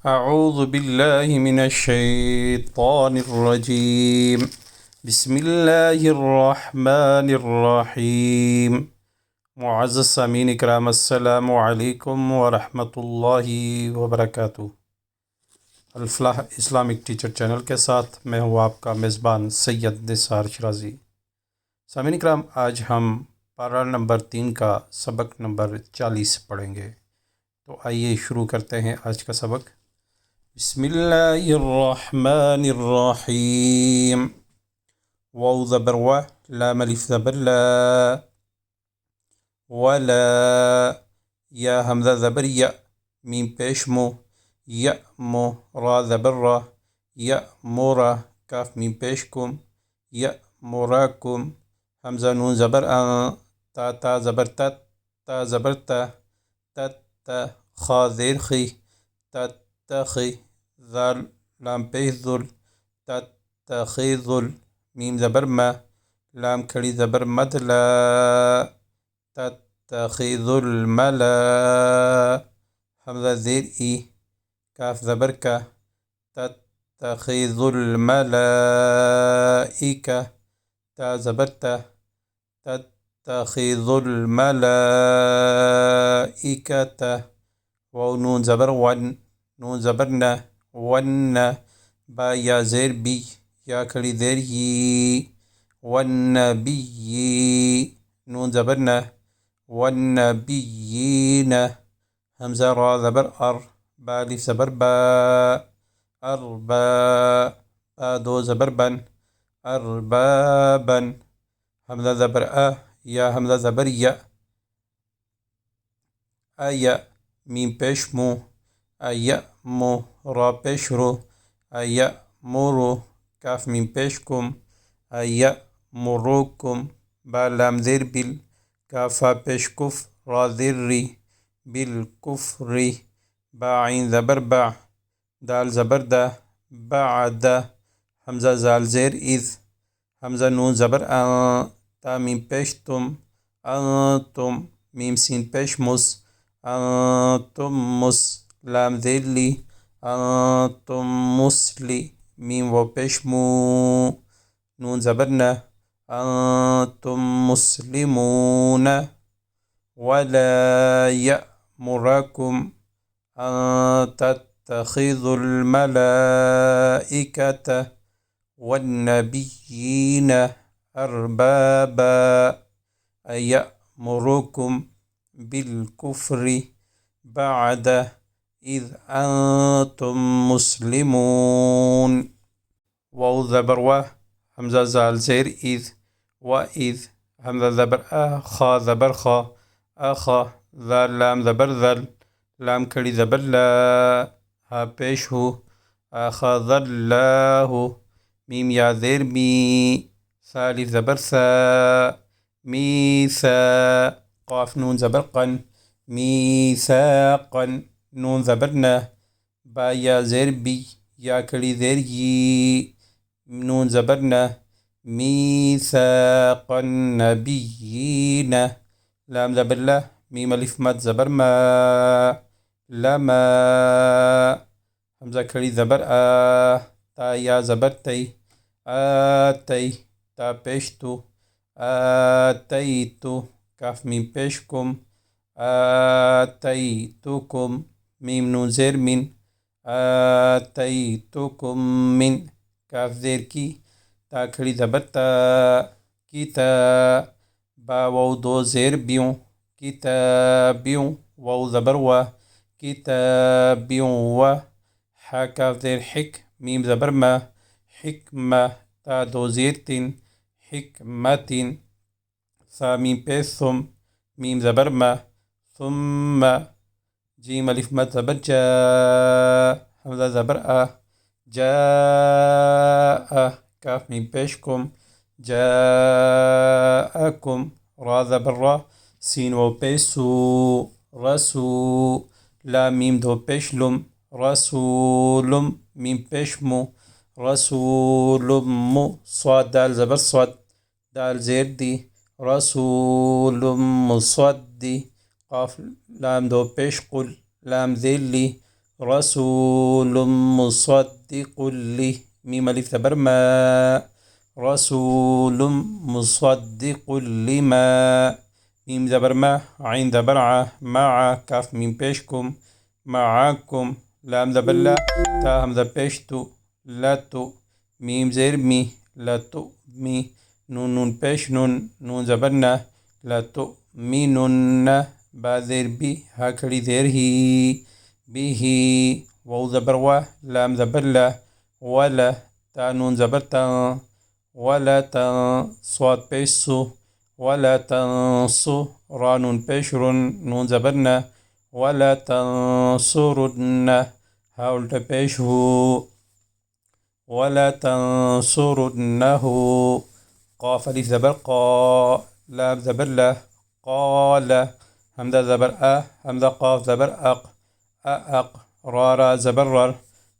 اعوذ باللہ من الشیطان الرجیم بسم اللہ الرحمن الرحیم معزز سامعین اکرام، السلام علیکم ورحمۃ اللہ وبرکاتہ۔ الفلاح اسلامک ٹیچر چینل کے ساتھ میں ہوں آپ کا میزبان سید نثار شرازی۔ سامعین اکرام، آج ہم پارہ نمبر 3 کا سبق نمبر 40 پڑھیں گے، تو آئیے شروع کرتے ہیں آج کا سبق۔ بسم اللہ الرحمن الرحیم۔ واو زبر و، لام الف زبر لا، ولا، یا حمزہ زبر یا، میم پیش مو، یا مو، را زبر را، یا مورا، کاف میم پیش کم، یا موراکم، حمزہ نون زبر آن، تا تا زبر تت، تا زبر تا، تت تا، خا زیر خی، تت تخی، ذال لام پیش ذل، تت تخیذل، میم زبر ما، لام کھڑی زبر مد لا، تت تخیذل ملا، حمزہ زیر ای، کاف زبر کا، تت تخیذل ملائکہ، تا زبر تا، تت تخیذل ملائکۃ، واو نون زبر ون، نون زبر نہ، ون، با یا زیر بی، یا کھڑی زیر یی، والنبی، نون زبر نہ، والنبیین، حمزہ را زبر ار، با الف زبر با، اربا، با دو زبر بن، اربابا، حمزہ زبر یا حمزہ زبر یا، ایا، میم پیش مو، ایأمو، را پیش رو، ایأمرو، کاف میم پیش کم، ایأمرکم، با لام زیر بل، کاف فا پیش کف، را زیر ری، بالکفری، با عین زبر با، دال زبر دا، بعد، حمزہ زال زیر اذ، حمزہ نون زبر آن، تا میم پیش تم، انتم، میم سین پیش مس، انتم مس، لام زیر لی، انتم مسلی، میم و پیش مو، نون زبر نہ، انتم مسلمون، ولا یأمرکم ان تتخذوا الملائکۃ والنبیین اربابا ایأمرکم بالکفر بعد اذ انتم مسلمون۔ واو زبر و، حمزہ زال زیر اذ، و اذ، حمزہ زبر خا زبر خا، اخا، ذال لام زبر ذل، لام کھڑی زبر لا، ہا پیش ہو، اخذ اللہ، میم یا زیر می، سالف زبر سا، میسا، قاف نون زبر قن، میثاقا، نون زبر نہ، با یا زیر بی، یا کھڑی زیر یی، نون زبر نہ، میثاق النبیین، لام زبر لا، میم الف مد زبر ما، لما، حمزہ کھڑی زبر آ، تا یا زبر تی، آتی، تا پیش تو، آتیتو، کاف میم پیش کم، آتیتکم، میم نون زیر من، آتیتکم من، کاف زیر کی، تا کھڑی زبر تا، کتا، با واو دو زیر بیوں، کتابیوں، واو زبر و، کتابیوں و، حا کاف زیر حک، میم زبر ما، حکمہ، تا دو زیر تین، حکمتن، ثا میم پیش ثم، میم زبر ما، ثم، جیم الف مد زبر جا، حمزہ زبر آ، جاء، کاف میم پیش کم، جاءکم، را زبر را، سین و پیش سو، رسو، لام میم دو پیش لم، رسولم، میم پیش مو، رسولم، صاد دال زبر صد، دال زیر دی، رسول مصدی، قاف لام دو پیش قل، لام زیر لی، رسول مصدق لی میم الف زبر ما رسول مصدق لما میم زبر ما عین زبر ع مع کاف میم پیش کم معکم لام زبر لا تا حمزہ پیش تو لتو میم زیر می لتو می نون پیش نون زبر نا لتو مینن با زیر بی ہا کھڑی زیر ہی به واو زبر و لام زبر لا ولا تا نون زبر تا ولا صاد پیش سو ولا تنصو را نون پیش رن نون زبر نا ولا تنصرن ها الٹا پیش ہو ولا تنصرنه قاف الف زبر قا لام زبر لا قال حمزة زبر حمزة قاف زبر أق را زبر رر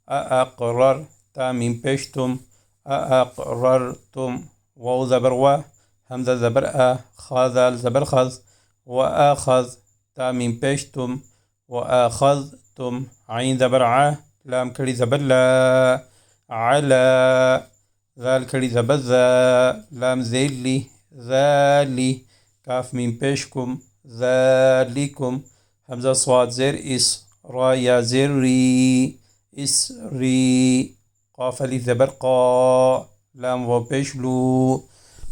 أقرر تا میم پیشتم أقررتم واو زبر و حمزة زبر خاذ زبر خذ وأخذ تا میم پیشتم وأخذتم عین زبر ع لام کھڑی زبر لا على ذال کھڑی زبر ذا لام زیل لی ذالی کاف میم پیش کم ذالکم حمزة صاد زیر اس را یا زیر ری اس ری قاف الف زبر قا لام و پیش لو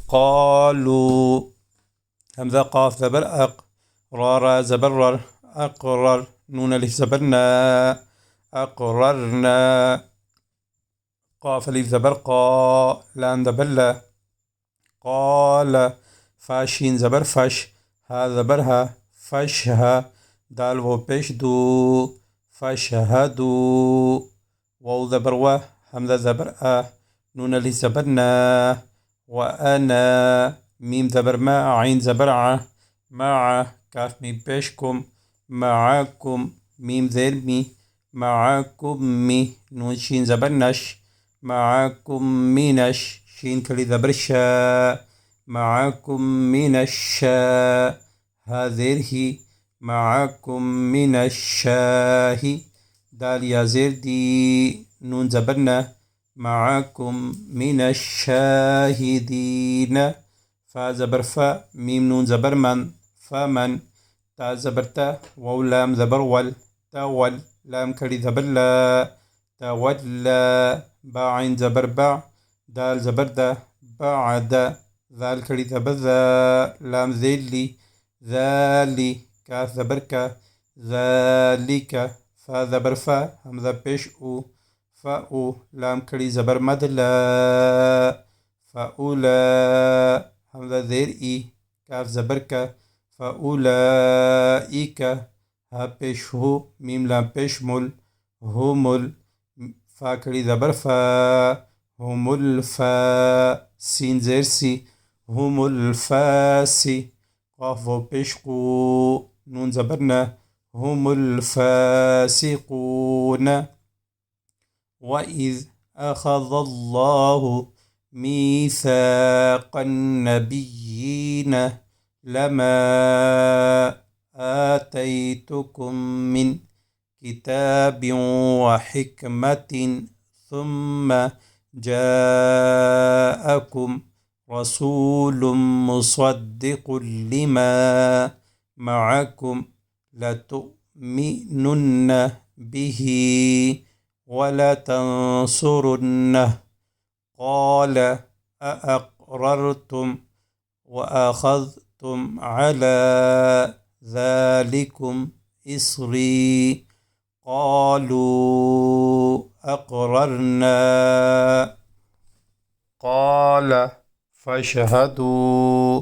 قالو حمزة قاف زبر اق را زبر رر اقرر نون الف زبر نا اقررنا قاف الف زبر قا لام زبر لا قال فاشین زبر فش ها زبر ها فش ها دال و پیش دو فشهدو واو زبر و حمزة زبر نون الف زبر نا وأنا میم زبر ما عین زبر ع مع کاف میم پیش کم معکم میم زیر می معکم می نون شین زبر نش معکم مینش شین کھڑی زبر شا معکم من الشاء ها زیر ہی معکم من الشاہ دال یا زیر دی نون زبر نا معکم من الشاہدین فا زبر فا میم نون زبر من فمن تا زبر تا واو لام زبر ول تول لام کھڑی زبر لا تولا با عین زبر با دال زبر دا بعد ذال کھڑی زبر ذا لام ذیل لی ذالی کاف زبر کا ذالک فا زبر فا حمزہ پیش او فا او لام کھڑی زبر مد لا فاولا حمزہ زیر ای کاف زبر کا فاولائک ہا پیش ہو میم لام پیش مل هم فا کھڑی زبر فا هم الفا سین زیر سی هم الفاسی قاف و پیش قو نون زبر نا هم الفاسقون وَإِذْ أَخَذَ اللَّهُ مِيثَاقَ النَّبِيِّينَ لَمَا آتَيْتُكُم مِّن كِتَابٍ وَحِكْمَةٍ ثُمَّ جَاءَكُمْ رَسُولٌ مُصَدِّقٌ لِّمَا مَعَكُمْ لَتُؤْمِنُنَّ بِهِ وَلَتَنصُرُنَّهُ قَالَ أَأَقْرَرْتُمْ وَأَخَذْتُمْ عَلَى ذَلِكُمْ إِصْرِي قَالُوا أَقْرَرْنَا قَالَ فَاشْهَدُوا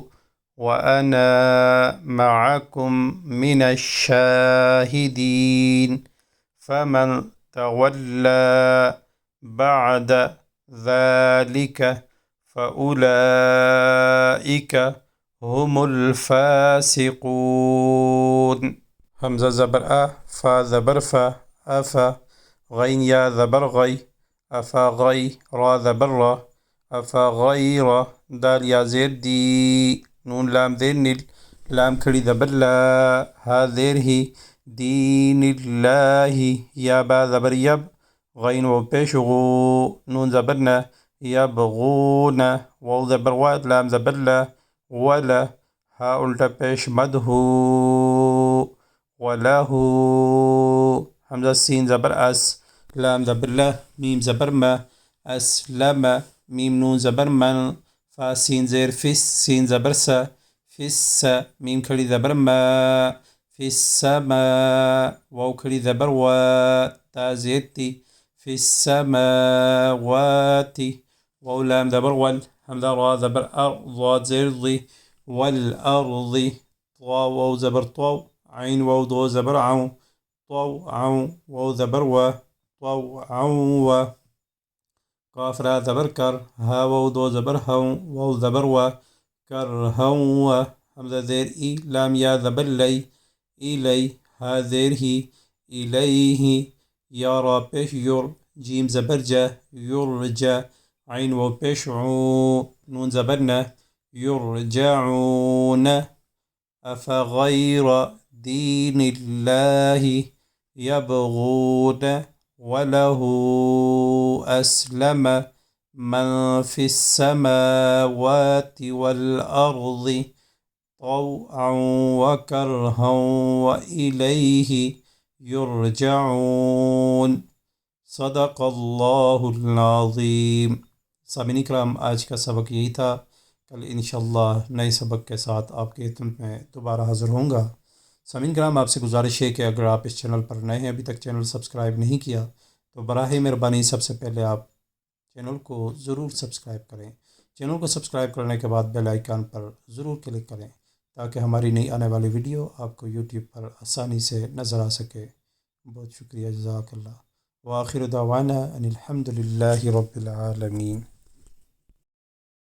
وَأَنَا مَعَكُمْ مِنَ الشَّاهِدِينَ فَمَنْ تَوَلَّى بَعْدَ ذَلِكَ فَأُولَئِكَ هُمُ الْفَاسِقُونَ حمزہ زبر فا زبر فا افا غین یا زبر غی افا غی را زبر را افا غیر دال یا زیر دی نون لام زیر نیل لام کھڑی زبر لا ہا زیر ہی دين الله. يا با زبر يب، غين و پیش غو، نون زبرنا، يبغون، واو زبر واد، لام زبر لا، ولا، ها الٹا پیش مد ہو، وله، حمزة سين زبر أس، لام زبر لا، ميم زبر ما، أسلم، ميم نون زبر من، فا سين زير فس، سين زبر سا، فس، ميم کھڑی زبر ما، في السماء، واو کھڑی زبر و، تا زیر تی، في السماوات، واو لام زبر ول، حمزة را زبر أر، ضاد زیر ضي، والأرض، طوا واو زبر طو، عين واو دو زبر عو، طوعا، واو زبر و، طوعا و، قاف را زبر کر، ها واو دو زبر هو، واو زبر و، کرها و، حمزة زیر ای، لام یا زبر لی، إلي، ها زیر ہی، إليه، یا را پیش یر، جیم زبر جا، یرجا، عین و پیش عو، نون زبرنا، يرجعون. أفغير دين الله يبغون وله أسلم من في السماوات والأرض طوعا وكرها وإليه يرجعون. صدق الله العظيم. سامعین کرام، آج کا سبق یہی تھا. کل انشاءاللہ نئے سبق کے ساتھ آپ کی خدمت میں دوبارہ حاضر ہوں گا. سامعین کرام، آپ سے گزارش ہے کہ اگر آپ اس چینل پر نئے ہیں، ابھی تک چینل سبسکرائب نہیں کیا، تو براہ مہربانی سب سے پہلے آپ چینل کو ضرور سبسکرائب کریں. چینل کو سبسکرائب کرنے کے بعد بیل آئیکن پر ضرور کلک کریں تاکہ ہماری نئی آنے والی ویڈیو آپ کو یوٹیوب پر آسانی سے نظر آ سکے. بہت شکریہ، جزاک اللہ. وآخر دعوانا ان الحمد للہ رب العالمین.